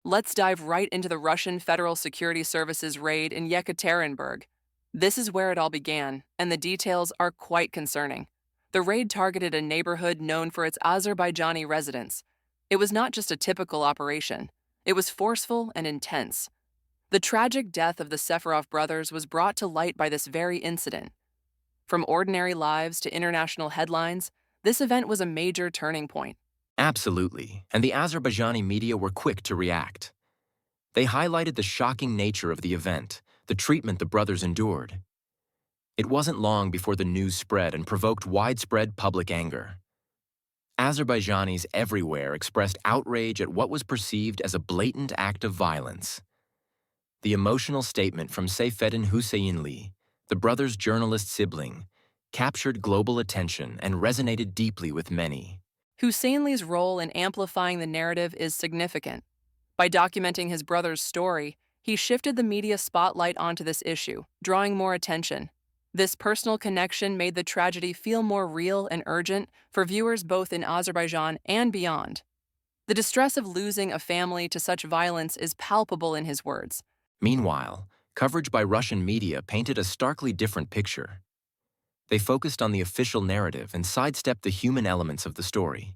Let's dive right into the Russian Federal Security Service's raid in Yekaterinburg. This is where it all began, and the details are quite concerning. The raid targeted a neighborhood known for its Azerbaijani residents. It was not just a typical operation, it was forceful and intense. The tragic death of the Seferov brothers was brought to light by this very incident. From ordinary lives to international headlines, this event was a major turning point. Absolutely, and the Azerbaijani media were quick to react. They highlighted the shocking nature of the event, the treatment the brothers endured. It wasn't long before the news spread and provoked widespread public anger. Azerbaijanis everywhere expressed outrage at what was perceived as a blatant act of violence. The emotional statement from Seyfettin Hüseyinli, the brothers' journalist sibling, captured global attention and resonated deeply with many. Husseinli's role in amplifying the narrative is significant. By documenting his brother's story, he shifted the media spotlight onto this issue, drawing more attention. This personal connection made the tragedy feel more real and urgent for viewers both in Azerbaijan and beyond. The distress of losing a family to such violence is palpable in his words. Meanwhile, coverage by Russian media painted a starkly different picture. They focused on the official narrative and sidestepped the human elements of the story.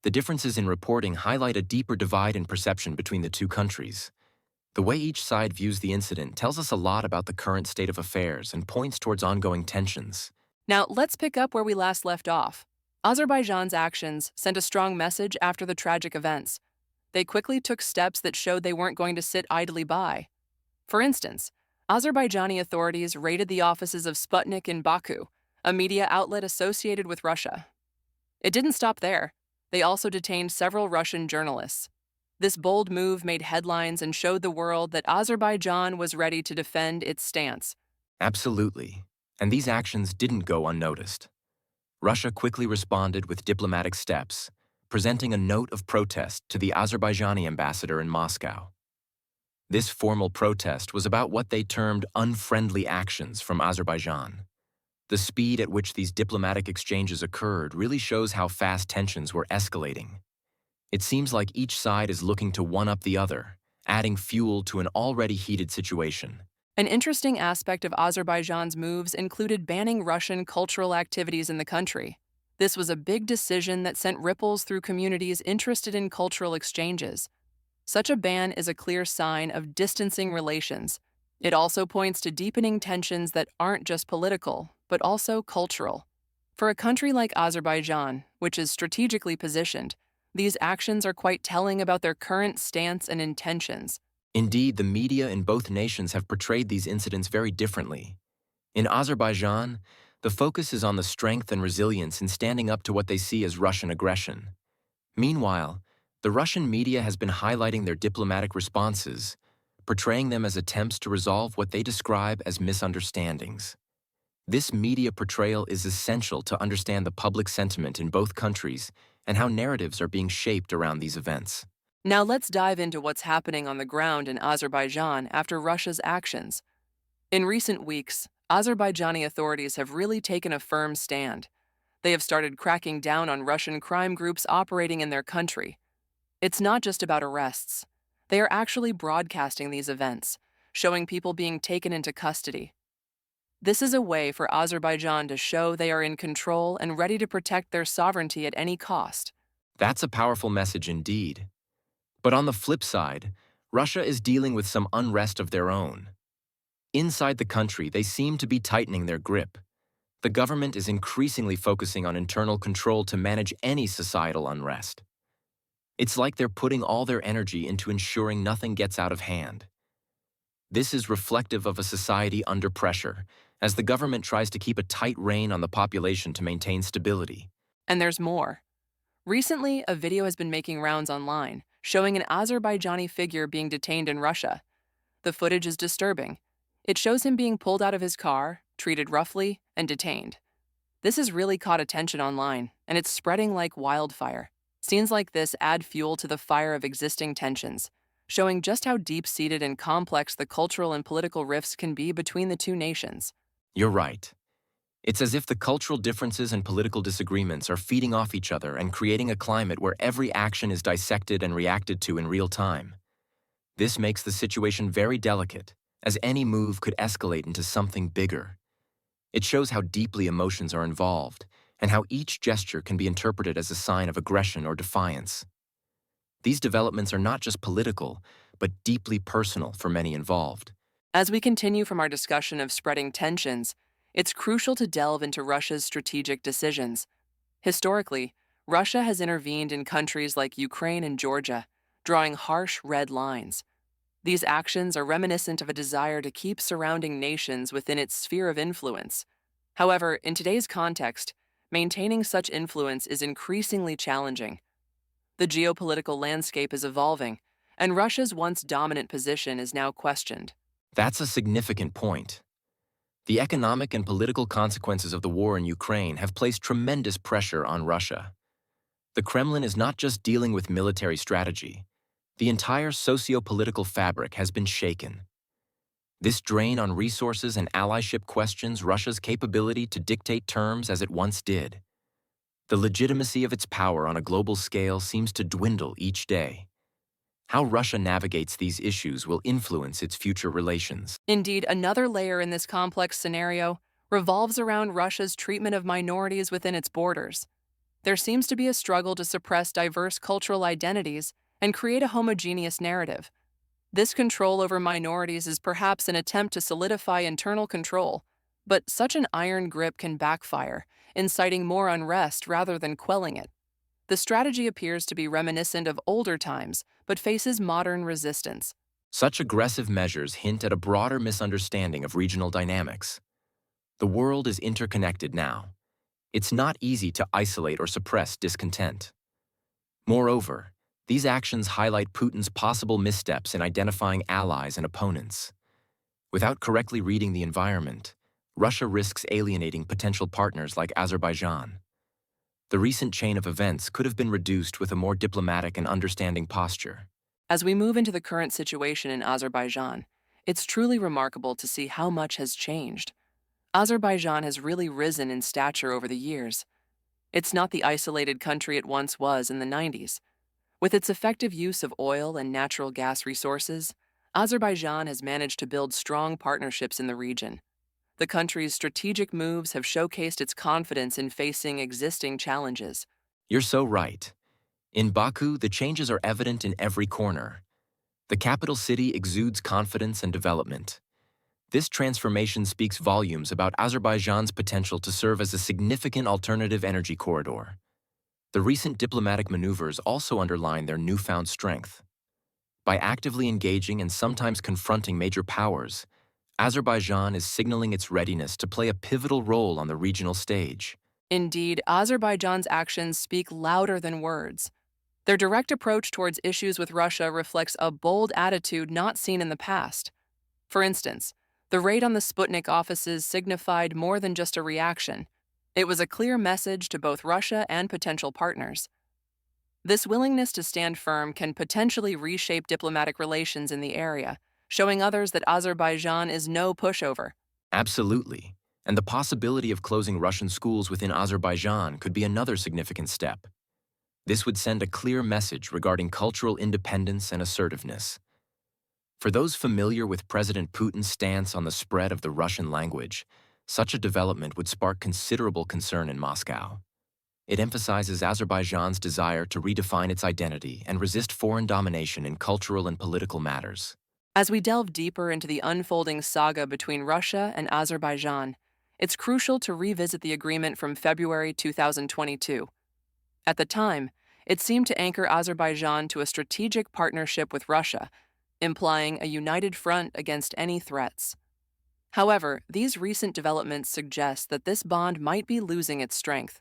The differences in reporting highlight a deeper divide in perception between the two countries. The way each side views the incident tells us a lot about the current state of affairs and points towards ongoing tensions. Now, let's pick up where we last left off. Azerbaijan's actions sent a strong message after the tragic events. They quickly took steps that showed they weren't going to sit idly by. For instance, Azerbaijani authorities raided the offices of Sputnik in Baku, a media outlet associated with Russia. It didn't stop there. They also detained several Russian journalists. This bold move made headlines and showed the world that Azerbaijan was ready to defend its stance. Absolutely. And these actions didn't go unnoticed. Russia quickly responded with diplomatic steps, presenting a note of protest to the Azerbaijani ambassador in Moscow. This formal protest was about what they termed unfriendly actions from Azerbaijan. The speed at which these diplomatic exchanges occurred really shows how fast tensions were escalating. It seems like each side is looking to one-up the other, adding fuel to an already heated situation. An interesting aspect of Azerbaijan's moves included banning Russian cultural activities in the country. This was a big decision that sent ripples through communities interested in cultural exchanges. Such a ban is a clear sign of distancing relations. It also points to deepening tensions that aren't just political, but also cultural. For a country like Azerbaijan, which is strategically positioned, these actions are quite telling about their current stance and intentions. Indeed, the media in both nations have portrayed these incidents very differently. In Azerbaijan, the focus is on the strength and resilience in standing up to what they see as Russian aggression. Meanwhile, the Russian media has been highlighting their diplomatic responses, portraying them as attempts to resolve what they describe as misunderstandings. This media portrayal is essential to understand the public sentiment in both countries and how narratives are being shaped around these events. Now let's dive into what's happening on the ground in Azerbaijan after Russia's actions. In recent weeks, Azerbaijani authorities have really taken a firm stand. They have started cracking down on Russian crime groups operating in their country. It's not just about arrests. They are actually broadcasting these events, showing people being taken into custody. This is a way for Azerbaijan to show they are in control and ready to protect their sovereignty at any cost. That's a powerful message indeed. But on the flip side, Russia is dealing with some unrest of their own. Inside the country, they seem to be tightening their grip. The government is increasingly focusing on internal control to manage any societal unrest. It's like they're putting all their energy into ensuring nothing gets out of hand. This is reflective of a society under pressure, as the government tries to keep a tight rein on the population to maintain stability. And there's more. Recently, a video has been making rounds online, showing an Azerbaijani figure being detained in Russia. The footage is disturbing. It shows him being pulled out of his car, treated roughly, and detained. This has really caught attention online, and it's spreading like wildfire. Scenes like this add fuel to the fire of existing tensions, showing just how deep-seated and complex the cultural and political rifts can be between the two nations. You're right. It's as if the cultural differences and political disagreements are feeding off each other and creating a climate where every action is dissected and reacted to in real time. This makes the situation very delicate, as any move could escalate into something bigger. It shows how deeply emotions are involved, and how each gesture can be interpreted as a sign of aggression or defiance. These developments are not just political, but deeply personal for many involved. As we continue from our discussion of spreading tensions, it's crucial to delve into Russia's strategic decisions. Historically, Russia has intervened in countries like Ukraine and Georgia, drawing harsh red lines. These actions are reminiscent of a desire to keep surrounding nations within its sphere of influence. However, in today's context, maintaining such influence is increasingly challenging. The geopolitical landscape is evolving, and Russia's once dominant position is now questioned. That's a significant point. The economic and political consequences of the war in Ukraine have placed tremendous pressure on Russia. The Kremlin is not just dealing with military strategy. The entire socio-political fabric has been shaken. This drain on resources and allyship questions Russia's capability to dictate terms as it once did. The legitimacy of its power on a global scale seems to dwindle each day. How Russia navigates these issues will influence its future relations. Indeed, another layer in this complex scenario revolves around Russia's treatment of minorities within its borders. There seems to be a struggle to suppress diverse cultural identities and create a homogeneous narrative. This control over minorities is perhaps an attempt to solidify internal control, but such an iron grip can backfire, inciting more unrest rather than quelling it. The strategy appears to be reminiscent of older times, but faces modern resistance. Such aggressive measures hint at a broader misunderstanding of regional dynamics. The world is interconnected now. It's not easy to isolate or suppress discontent. Moreover, these actions highlight Putin's possible missteps in identifying allies and opponents. Without correctly reading the environment, Russia risks alienating potential partners like Azerbaijan. The recent chain of events could have been reduced with a more diplomatic and understanding posture. As we move into the current situation in Azerbaijan, it's truly remarkable to see how much has changed. Azerbaijan has really risen in stature over the years. It's not the isolated country it once was in the 90s. With its effective use of oil and natural gas resources, Azerbaijan has managed to build strong partnerships in the region. The country's strategic moves have showcased its confidence in facing existing challenges. You're so right. In Baku, the changes are evident in every corner. The capital city exudes confidence and development. This transformation speaks volumes about Azerbaijan's potential to serve as a significant alternative energy corridor. The recent diplomatic maneuvers also underline their newfound strength. By actively engaging and sometimes confronting major powers, Azerbaijan is signaling its readiness to play a pivotal role on the regional stage. Indeed, Azerbaijan's actions speak louder than words. Their direct approach towards issues with Russia reflects a bold attitude not seen in the past. For instance, the raid on the Sputnik offices signified more than just a reaction. It was a clear message to both Russia and potential partners. This willingness to stand firm can potentially reshape diplomatic relations in the area, showing others that Azerbaijan is no pushover. Absolutely. And the possibility of closing Russian schools within Azerbaijan could be another significant step. This would send a clear message regarding cultural independence and assertiveness. For those familiar with President Putin's stance on the spread of the Russian language, such a development would spark considerable concern in Moscow. It emphasizes Azerbaijan's desire to redefine its identity and resist foreign domination in cultural and political matters. As we delve deeper into the unfolding saga between Russia and Azerbaijan, it's crucial to revisit the agreement from February 2022. At the time, it seemed to anchor Azerbaijan to a strategic partnership with Russia, implying a united front against any threats. However, these recent developments suggest that this bond might be losing its strength.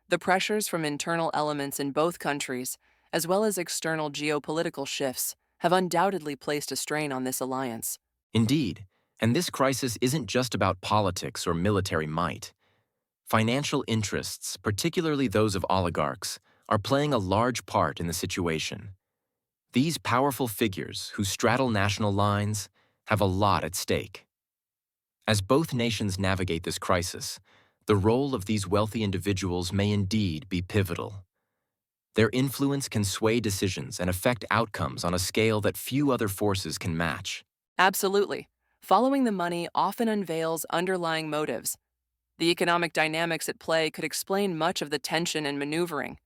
The pressures from internal elements in both countries, as well as external geopolitical shifts, have undoubtedly placed a strain on this alliance. Indeed, and this crisis isn't just about politics or military might. Financial interests, particularly those of oligarchs, are playing a large part in the situation. These powerful figures, who straddle national lines, have a lot at stake. As both nations navigate this crisis, the role of these wealthy individuals may indeed be pivotal. Their influence can sway decisions and affect outcomes on a scale that few other forces can match. Absolutely. Following the money often unveils underlying motives. The economic dynamics at play could explain much of the tension and maneuvering.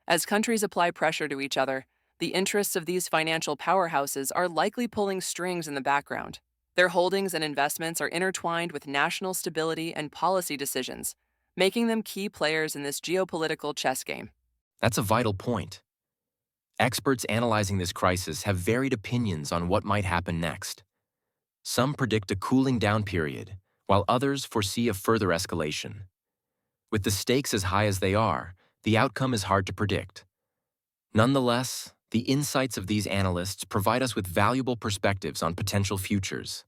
As countries apply pressure to each other, the interests of these financial powerhouses are likely pulling strings in the background. Their holdings and investments are intertwined with national stability and policy decisions, making them key players in this geopolitical chess game. That's a vital point. Experts analyzing this crisis have varied opinions on what might happen next. Some predict a cooling down period, while others foresee a further escalation. With the stakes as high as they are, the outcome is hard to predict. Nonetheless, the insights of these analysts provide us with valuable perspectives on potential futures.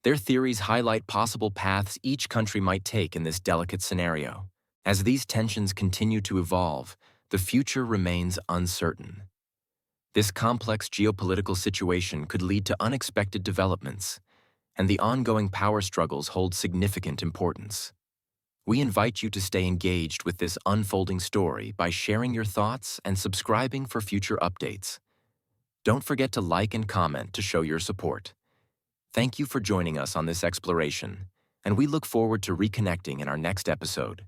Their theories highlight possible paths each country might take in this delicate scenario. As these tensions continue to evolve, the future remains uncertain. This complex geopolitical situation could lead to unexpected developments, and the ongoing power struggles hold significant importance. We invite you to stay engaged with this unfolding story by sharing your thoughts and subscribing for future updates. Don't forget to like and comment to show your support. Thank you for joining us on this exploration, and we look forward to reconnecting in our next episode.